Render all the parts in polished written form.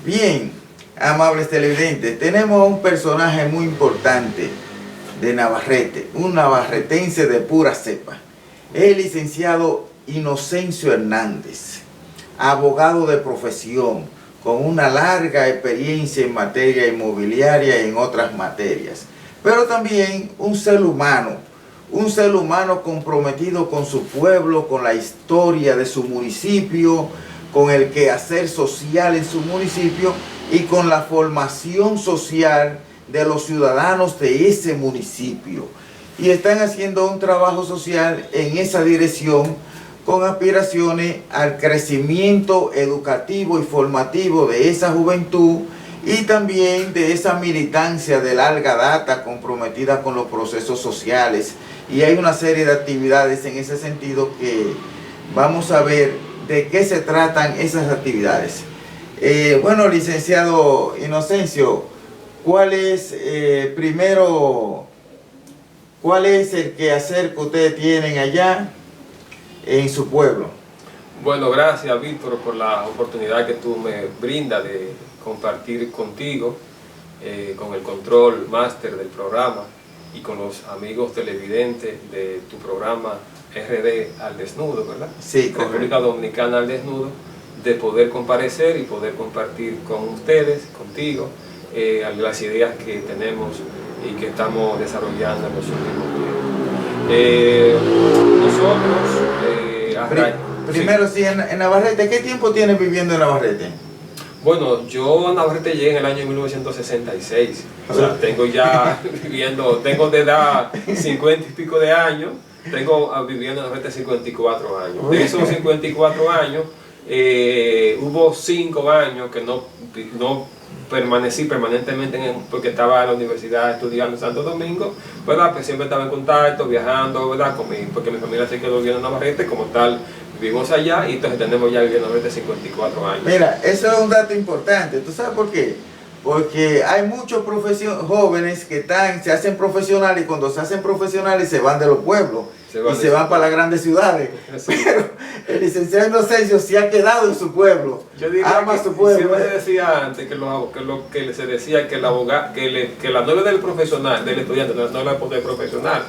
Bien, amables televidentes, tenemos un personaje muy importante de Navarrete, un navarretense de pura cepa. Es el licenciado Inocencio Hernández, abogado de profesión, con una larga experiencia en materia inmobiliaria y en otras materias, pero también un ser humano comprometido con su pueblo, con la historia de su municipio, con el quehacer social en su municipio y con la formación social de los ciudadanos de ese municipio. Y están haciendo un trabajo social en esa dirección con aspiraciones al crecimiento educativo y formativo de esa juventud y también de esa militancia de larga data comprometida con los procesos sociales. Y hay una serie de actividades en ese sentido que vamos a ver de qué se tratan esas actividades. Bueno, licenciado Inocencio, ¿cuál es cuál es el quehacer que ustedes tienen allá en su pueblo? Bueno, gracias Víctor por la oportunidad que tú me brindas de compartir contigo, con el control máster del programa y con los amigos televidentes de tu programa RD al Desnudo, ¿verdad? Sí, República Dominicana al Desnudo, de poder comparecer y poder compartir con ustedes, contigo, las ideas que tenemos y que estamos desarrollando en los últimos días. Primero, sí, en Navarrete, ¿qué tiempo tienes viviendo en Navarrete? Bueno, yo a Navarrete llegué en el año 1966, o sea, tengo ya tengo de edad 50 y pico de años, tengo viviendo en Navarrete 54 años. De esos 54 años, hubo 5 años que no permanecí permanentemente porque estaba en la universidad estudiando en Santo Domingo, ¿verdad? Pues siempre estaba en contacto, viajando, ¿verdad? Porque mi familia se quedó viviendo en Navarrete, como tal, vivimos allá y entonces tenemos ya viviendo en Navarrete 54 años. Mira, eso es un dato importante, ¿tú sabes por qué? Porque hay muchos jóvenes que se hacen profesionales y cuando se hacen profesionales se van de los pueblos se van para las grandes ciudades. Sí. Pero el licenciado Inocencio se ha quedado en su pueblo. Yo diría ama su pueblo. Siempre se decía antes que se decía que la novia del profesional, del estudiante, no es la del profesional.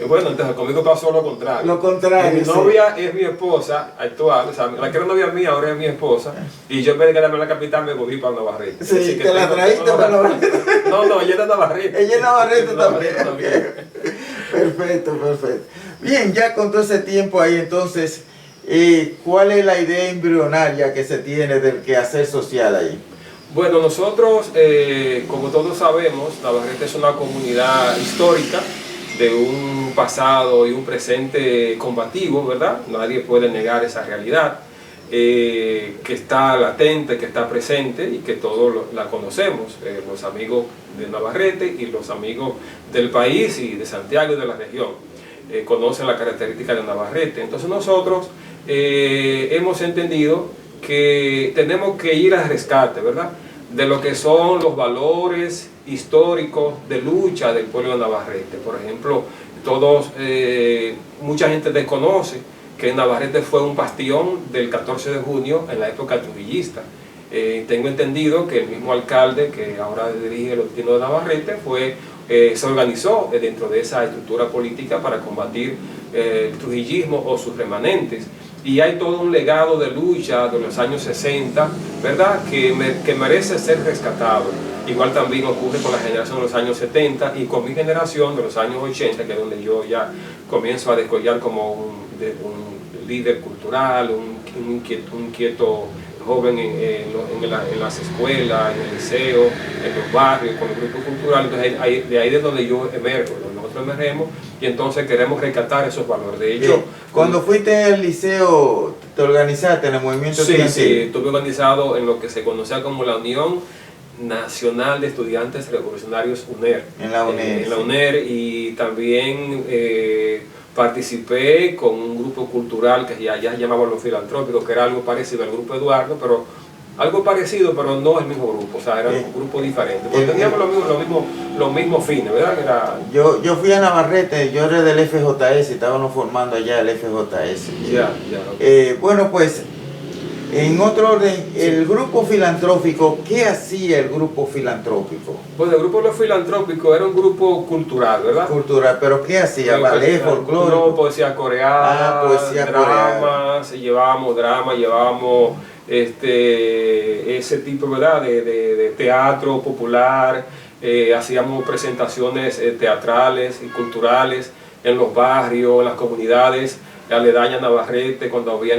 Bueno, entonces conmigo pasó lo contrario. Lo contrario. Mi novia es mi esposa actual, o sea, la que era novia mía ahora es mi esposa, y yo en vez de quedarme en la capital me volví para Navarrete. Sí, que la trajiste para Navarrete. No, ella es de Navarrete. Ella es Navarrete también. Perfecto. Bien, ya con todo ese tiempo ahí, entonces, ¿cuál es la idea embrionaria que se tiene del quehacer social ahí? Bueno, nosotros, como todos sabemos, Navarrete es una comunidad histórica de un pasado y un presente combativo, ¿verdad? Nadie puede negar esa realidad, que está latente, que está presente y que todos la conocemos, los amigos de Navarrete y los amigos del país y de Santiago y de la región. Conocen la característica de Navarrete. Entonces nosotros hemos entendido que tenemos que ir al rescate, ¿verdad?, de lo que son los valores históricos de lucha del pueblo de Navarrete. Por ejemplo, mucha gente desconoce que Navarrete fue un bastión del 14 de junio en la época trujillista. Tengo entendido que el mismo alcalde que ahora dirige el destino de Navarrete se organizó dentro de esa estructura política para combatir el trujillismo o sus remanentes. Y hay todo un legado de lucha de los años 60, ¿verdad?, que merece ser rescatado. Igual también ocurre con la generación de los años 70 y con mi generación de los años 80, que es donde yo ya comienzo a descollar como un líder cultural, un inquieto joven en las escuelas, en el liceo, en los barrios, con el grupo cultural. Entonces de ahí es donde yo emergo, donde nosotros emergemos, y entonces queremos rescatar esos valores. De hecho, cuando fuiste al liceo, ¿te organizaste en el movimiento estudiantil? Sí, estuve organizado en lo que se conocía como la Unión Nacional de Estudiantes Revolucionarios UNER. En la UNER. En la UNER, y también participé con un grupo cultural que ya se llamaba Los Filantrópicos, que era algo parecido al Grupo Eduardo, pero no el mismo grupo, o sea, era un grupo diferente, porque teníamos los mismos fines, ¿verdad? Yo fui a Navarrete, yo era del FJS, estábamos formando allá el FJS. Ya. Bueno, pues En otro orden, el grupo filantrópico, ¿qué hacía el grupo filantrópico? Bueno, el grupo de los filantrópicos era un grupo cultural, ¿verdad? Cultural, pero ¿qué hacía? ¿Ballet, folclore? No, poesía coreana, Poesía dramas, llevábamos drama, llevábamos ese tipo, ¿verdad? de teatro popular, hacíamos presentaciones teatrales y culturales en los barrios, en las comunidades aledañas a Navarrete, cuando había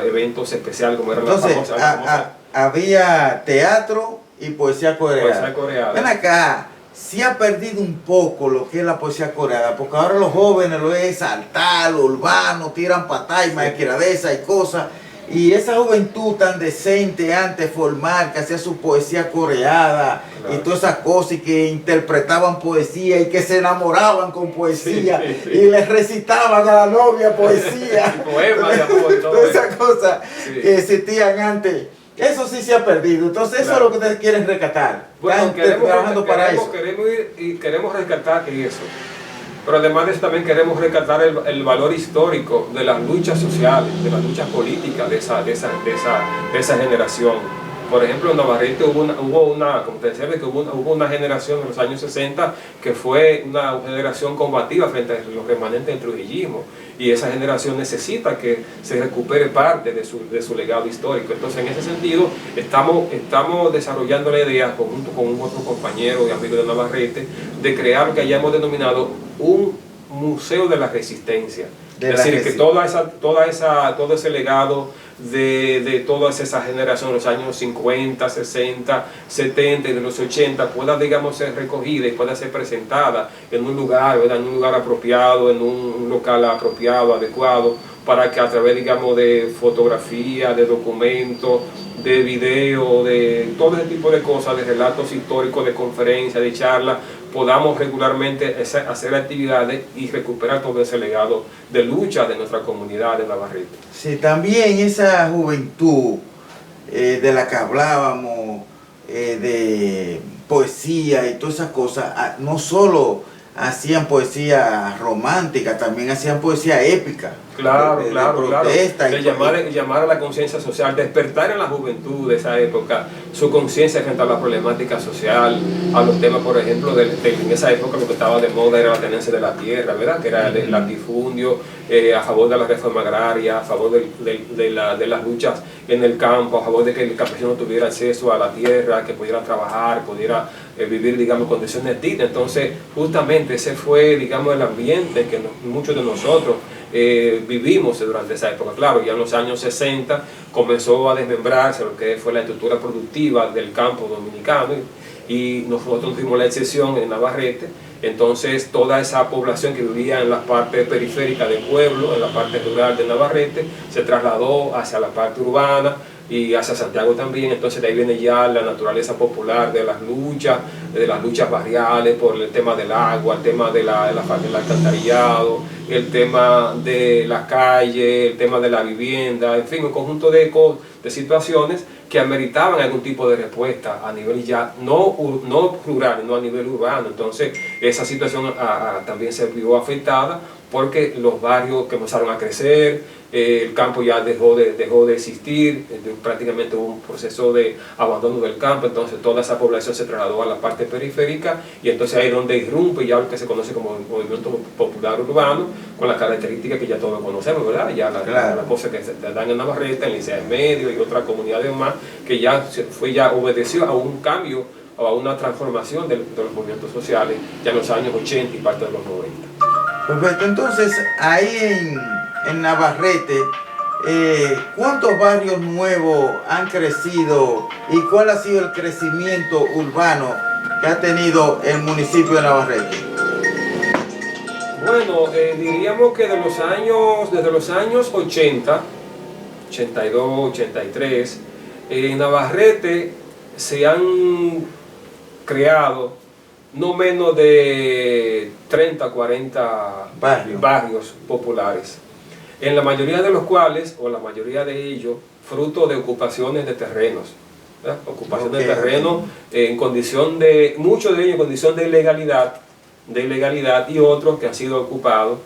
eventos especiales como eran Entonces, las famosas. había teatro y poesía coreana. Poesía coreana. Ven acá, se ha perdido un poco lo que es la poesía coreana, porque ahora los jóvenes lo es saltar, lo urbano, tiran patadas y maquiradeza y cosas. Y esa juventud tan decente antes, formal, que hacía su poesía coreada, claro, y todas esas cosas, y que interpretaban poesía y que se enamoraban con poesía, sí. Y les recitaban a la novia poesía. Poemas de amor y todo todas esas cosas que existían antes. Eso sí se ha perdido. Entonces, claro, eso es lo que ustedes quieren rescatar. Bueno, queremos rescatar eso. Pero además de eso también queremos rescatar el valor histórico de las luchas sociales, de las luchas políticas de esa generación. Por ejemplo, en Navarrete hubo una generación en los años 60 que fue una generación combativa frente a los remanentes del trujillismo, y esa generación necesita que se recupere parte de su legado histórico. Entonces, en ese sentido, estamos desarrollando la idea, junto con un otro compañero y amigo de Navarrete, de crear lo que hayamos denominado un museo de la resistencia. Es decir, que todo ese legado de todas esas generaciones de los años 50, 60, 70 y de los 80 pueda, digamos, ser recogida y pueda ser presentada en un lugar, ¿verdad? En un lugar apropiado, en un local apropiado, adecuado, para que a través, digamos, de fotografía, de documentos, de video, de todo ese tipo de cosas, de relatos históricos, de conferencias, de charlas, podamos regularmente hacer actividades y recuperar todo ese legado de lucha de nuestra comunidad de Navarrete. Sí, también esa juventud de la que hablábamos, de poesía y todas esas cosas, no solo hacían poesía romántica, también hacían poesía épica. Claro, de protesta, claro. Llamar a la conciencia social, despertar en la juventud de esa época su conciencia frente a la problemática social, a los temas, por ejemplo, en esa época lo que estaba de moda era la tenencia de la tierra, ¿verdad? Que era el latifundio, a favor de la reforma agraria, a favor de las luchas en el campo, a favor de que el campesino tuviera acceso a la tierra, que pudiera trabajar, pudiera vivir, digamos, condiciones dignas. Entonces, justamente ese fue, digamos, el ambiente que muchos de nosotros vivimos durante esa época. Claro, ya en los años 60 comenzó a desmembrarse lo que fue la estructura productiva del campo dominicano, y nosotros tuvimos la excepción en Navarrete. Entonces toda esa población que vivía en la parte periférica del pueblo, en la parte rural de Navarrete, se trasladó hacia la parte urbana y hacia Santiago también. Entonces de ahí viene ya la naturaleza popular de las luchas barriales por el tema del agua, el tema del alcantarillado, el tema de la calle, el tema de la vivienda, en fin, un conjunto de situaciones que ameritaban algún tipo de respuesta a nivel ya no rural, no a nivel urbano. Entonces esa situación también se vio afectada porque los barrios comenzaron a crecer, el campo ya dejó de existir, prácticamente hubo un proceso de abandono del campo. Entonces toda esa población se trasladó a la parte periférica, y entonces ahí es donde irrumpe ya lo que se conoce como el movimiento popular urbano, con las características que ya todos conocemos, ¿verdad? Ya la cosa que se dan en Navarrete, en Licea Medio y otras comunidades más, que ya obedeció a un cambio o a una transformación de los movimientos sociales ya en los años 80 y parte de los 90. Perfecto. Entonces ahí en Navarrete, ¿cuántos barrios nuevos han crecido y cuál ha sido el crecimiento urbano que ha tenido el municipio de Navarrete? Bueno, diríamos que desde los años 80, 82, 83, en Navarrete se han creado no menos de 30 o 40 barrios populares, en la mayoría de los cuales, o la mayoría de ellos, fruto de ocupaciones de terrenos, ¿verdad? Ocupación de terreno en condición de, muchos de ellos en condición de ilegalidad, y otros que han sido ocupados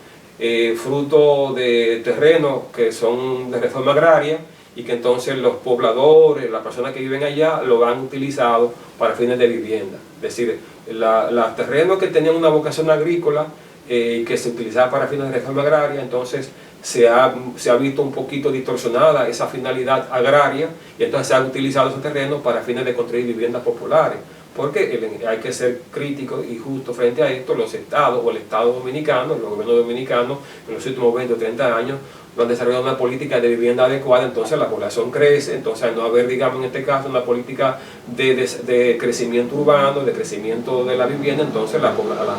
fruto de terrenos que son de reforma agraria y que entonces los pobladores, las personas que viven allá, lo han utilizado para fines de vivienda. Es decir, los terrenos que tenían una vocación agrícola que se utilizaba para fines de reforma agraria, entonces se ha visto un poquito distorsionada esa finalidad agraria y entonces se han utilizado esos terrenos para fines de construir viviendas populares. Porque hay que ser crítico y justo frente a esto. Los estados o el Estado dominicano, los gobiernos dominicanos en los últimos 20 o 30 años no han desarrollado una política de vivienda adecuada, entonces la población crece, entonces al no haber, digamos, en este caso, una política de crecimiento urbano, de crecimiento de la vivienda, entonces la población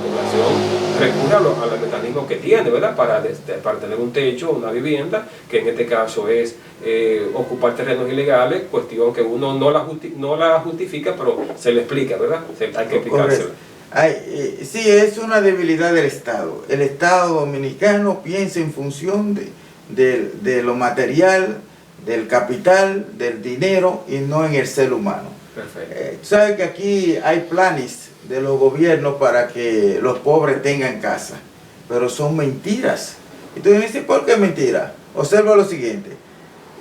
recurre a los mecanismos que tiene, ¿verdad? Para tener un techo, una vivienda, que en este caso es ocupar terrenos ilegales, cuestión que uno no la justifica, pero se le explica, ¿verdad? Hay que explicárselo. Sí, es una debilidad del Estado. El Estado dominicano piensa en función de lo material, del capital, del dinero y no en el ser humano. Perfecto. Sabe que aquí hay planes de los gobiernos para que los pobres tengan casa, pero son mentiras. Y tú dices, ¿por qué mentira? Observa lo siguiente: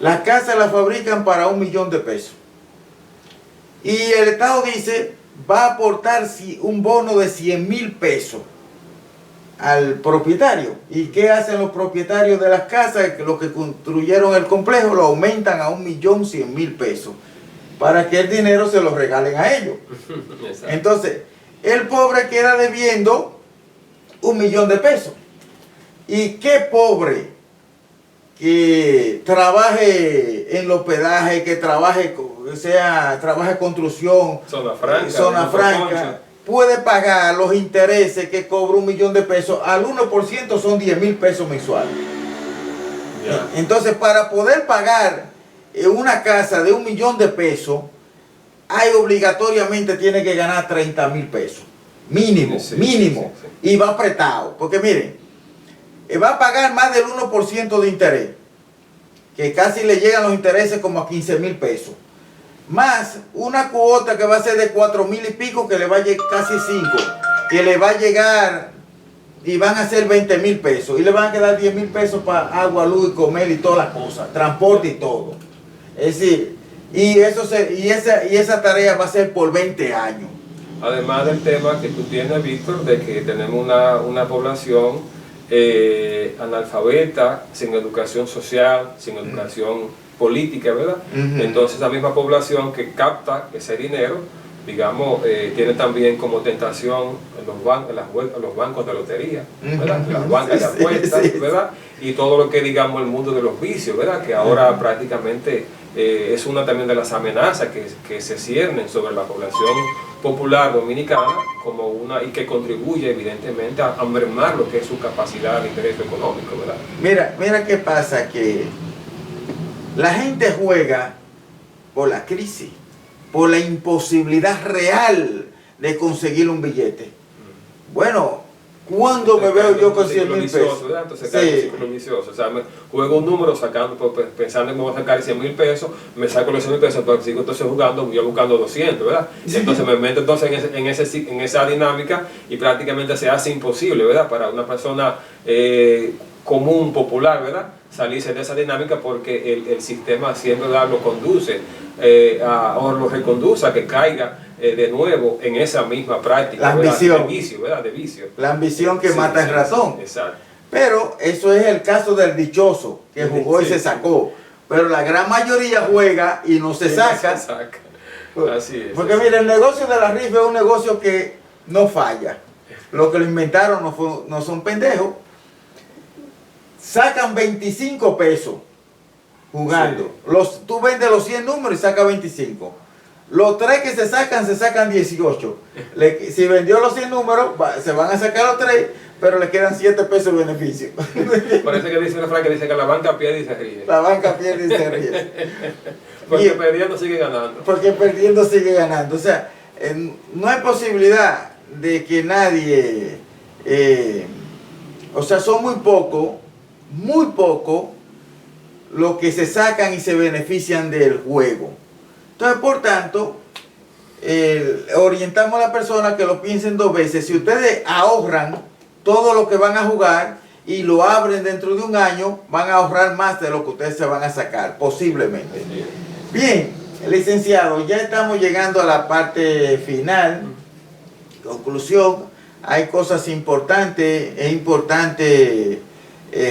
las casas las fabrican para $1 millón de pesos y el Estado dice va a aportar un bono de 100,000 pesos al propietario. ¿Y qué hacen los propietarios de las casas? Los que construyeron el complejo lo aumentan a 1.100.000 pesos para que el dinero se lo regalen a ellos. Entonces el pobre queda debiendo 1 millón de pesos. ¿Y qué pobre que trabaje en los hospedaje, que trabaje construcción, zona franca, puede pagar los intereses que cobra 1 millón de pesos? Al 1% son 10,000 pesos mensuales. Yeah. Entonces, para poder pagar una casa de 1 millón de pesos, obligatoriamente tiene que ganar 30,000 pesos. Mínimo, mínimo. Sí. Y va apretado. Porque miren, va a pagar más del 1% de interés, que casi le llegan los intereses como a 15,000 pesos. Más una cuota que va a ser de 4,000 y pico, que le va a llegar casi 5, que le va a llegar y van a ser 20,000 pesos. Y le van a quedar 10,000 pesos para agua, luz y comer y todas las cosas, transporte y todo. Es decir, y esa tarea va a ser por 20 años. Además del tema que tú tienes, Víctor, de que tenemos una población analfabeta, sin educación social, sin educación política, ¿verdad? Entonces la misma población que capta ese dinero, digamos, tiene también como tentación los bancos de lotería, ¿verdad? Las bancas de apuestas, ¿verdad? Y todo lo que, digamos, el mundo de los vicios, ¿verdad? Que ahora prácticamente es una también de las amenazas que se ciernen sobre la población popular dominicana como y que contribuye evidentemente a mermar lo que es su capacidad de ingreso económico, ¿verdad? Mira qué pasa, que la gente juega por la crisis, por la imposibilidad real de conseguir un billete. Bueno, ¿cuándo me veo yo con 100,000 pesos? Entonces cae un ciclo vicioso. O sea, juego un número pensando en que voy a sacar 100,000 pesos, me saco los 100,000 pesos, pero sigo entonces jugando, yo buscando 200, ¿verdad? Sí. Entonces me meto entonces en esa dinámica y prácticamente se hace imposible, ¿verdad? Para una persona común, popular, ¿verdad? Salirse de esa dinámica, porque el sistema siempre lo conduce o lo reconduce a que caiga de nuevo en esa misma práctica, la ambición, de vicio, ¿verdad? De vicio. La ambición que mata el ratón. Exacto. Pero eso es el caso del dichoso, que jugó y se sacó. Pero la gran mayoría juega y no se saca. Así es. Porque mira, el negocio de la rifa es un negocio que no falla. Los que lo inventaron no son pendejos. Sacan 25 pesos jugando. Sí. Tú vendes los 100 números y sacas 25. Los 3 que se sacan 18. Si vendió los 100 números, se van a sacar los 3, pero le quedan 7 pesos de beneficio. Parece que dice una frase que dice que la banca pierde y se ríe. La banca pierde y se ríe. Porque perdiendo sigue ganando. Porque perdiendo sigue ganando. O sea, no hay posibilidad de que nadie... o sea, son muy poco los que se sacan y se benefician del juego. Entonces, por tanto, orientamos a la persona que lo piensen 2 veces. Si ustedes ahorran todo lo que van a jugar y lo abren dentro de un año, van a ahorrar más de lo que ustedes se van a sacar, posiblemente. Bien, licenciado, ya estamos llegando a la parte final, conclusión. Hay cosas importantes, es importante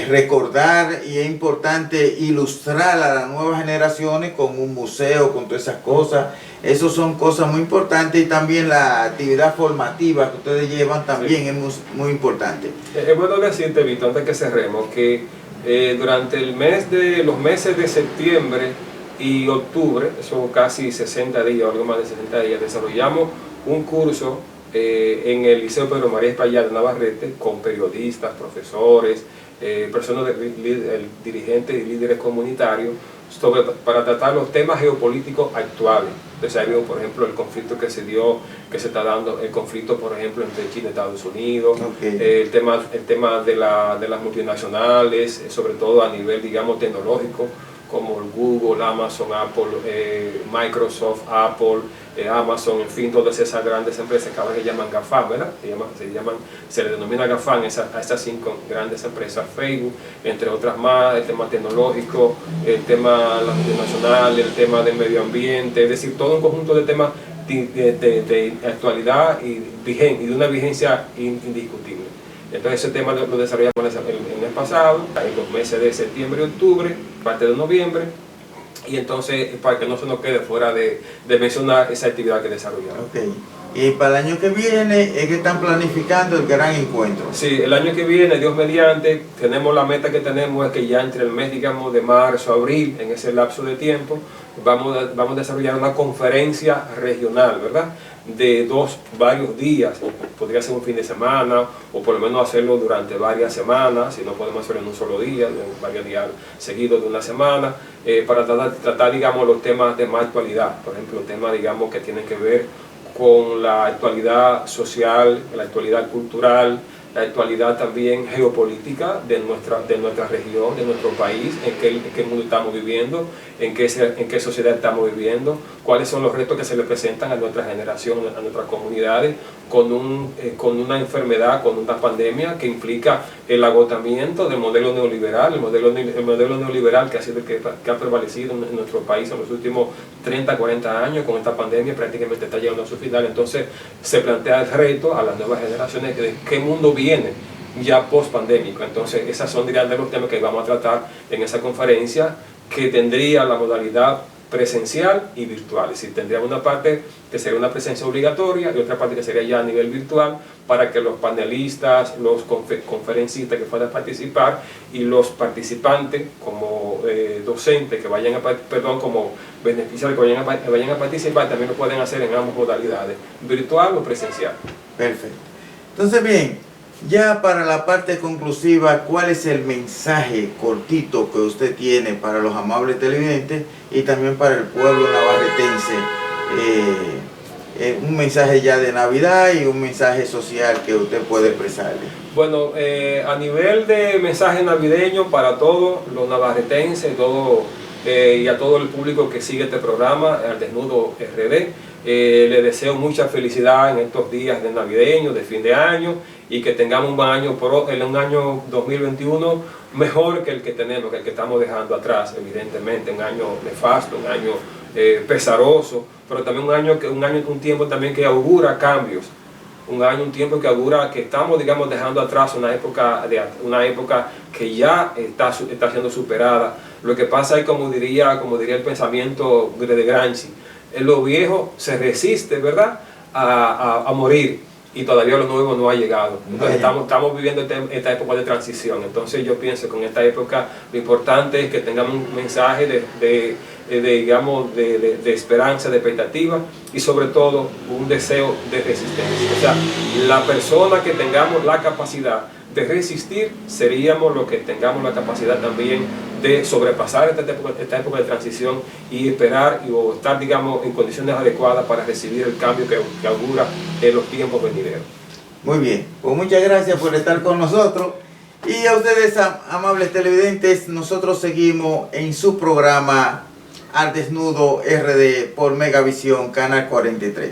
recordar y es importante ilustrar a las nuevas generaciones con un museo, con todas esas cosas. Esas son cosas muy importantes, y también la actividad formativa que ustedes llevan también es muy importante. Es bueno decirte, Víctor, antes que cerremos, que durante los meses de septiembre y octubre, son casi 60 días, algo más de 60 días, desarrollamos un curso en el Liceo Pedro María Espaillat de Navarrete con periodistas, profesores, personas dirigentes y líderes comunitarios para tratar los temas geopolíticos actuales. Entonces ahí vemos, por ejemplo, el conflicto que se está dando, el conflicto, por ejemplo, entre China y Estados Unidos, el tema de las multinacionales, sobre todo a nivel, digamos, tecnológico, como el Google, Amazon, Apple, Microsoft, Apple, Amazon, en fin, todas esas grandes empresas que ahora se llaman GAFAM, ¿verdad? Se le denomina GAFAM a estas 5 grandes empresas, Facebook, entre otras más, el tema tecnológico, el tema de las multinacionales, el tema del medio ambiente, es decir, todo un conjunto de temas de actualidad y de una vigencia indiscutible. Entonces ese tema lo desarrollamos el mes pasado, en los meses de septiembre y octubre, parte de noviembre, y entonces para que no se nos quede fuera de mencionar esa actividad que desarrollamos. Y para el año que viene es que están planificando el gran encuentro. Sí, el año que viene, Dios mediante, tenemos la meta que tenemos es que ya entre el mes, digamos, de marzo a abril, en ese lapso de tiempo, vamos a desarrollar una conferencia regional, ¿verdad? De varios días, podría ser un fin de semana, o por lo menos hacerlo durante varias semanas, si no podemos hacerlo en un solo día, en varios días seguidos de una semana, para tratar, digamos, los temas de más actualidad, por ejemplo, temas, digamos, que tienen que ver con la actualidad social, la actualidad cultural, la actualidad también geopolítica de nuestra región, de nuestro país, en qué mundo estamos viviendo, en qué sociedad estamos viviendo, cuáles son los retos que se le presentan a nuestra generación, a nuestras comunidades, con una enfermedad, con una pandemia que implica el agotamiento del modelo neoliberal, el modelo neoliberal que ha prevalecido en nuestro país en los últimos 30, 40 años. Con esta pandemia prácticamente está llegando a su final. Entonces se plantea el reto a las nuevas generaciones de qué mundo viene ya post pandémico. Entonces esas son, dirían, de los temas que vamos a tratar en esa conferencia, que tendría la modalidad presencial y virtual. Es decir, tendríamos una parte que sería una presencia obligatoria y otra parte que sería ya a nivel virtual, para que los panelistas, los conferencistas que puedan participar y los participantes como docentes que vayan como beneficiarios que vayan a participar, también lo pueden hacer en ambas modalidades, virtual o presencial. Perfecto. Entonces, bien, ya para la parte conclusiva, ¿cuál es el mensaje cortito que usted tiene para los amables televidentes y también para el pueblo navarretense? Un mensaje ya de Navidad y un mensaje social que usted puede expresarle. Bueno, a nivel de mensaje navideño para todos los navarretenses y a todo el público que sigue este programa, Al Desnudo RD, le deseo mucha felicidad en estos días de navideño, de fin de año, y que tengamos un año 2021 mejor que el que tenemos, que el que estamos dejando atrás, evidentemente, un año nefasto, un año pesaroso, pero también un tiempo también que augura cambios, un tiempo que augura que estamos, digamos, dejando atrás una época que ya está siendo superada. Lo que pasa es, como diría el pensamiento de Gramsci, lo viejo se resiste, ¿verdad?, a morir, y todavía lo nuevo no ha llegado. Entonces estamos viviendo esta época de transición. Entonces yo pienso que con esta época lo importante es que tengamos un mensaje de esperanza, de expectativa, y sobre todo un deseo de resistencia. O sea, la persona que tengamos la capacidad de resistir, seríamos los que tengamos la capacidad también de sobrepasar esta época de transición y esperar o estar, digamos, en condiciones adecuadas para recibir el cambio que augura en los tiempos venideros. Muy bien, pues muchas gracias por estar con nosotros, y a ustedes, amables televidentes, nosotros seguimos en su programa Al Desnudo RD por Megavisión Canal 43.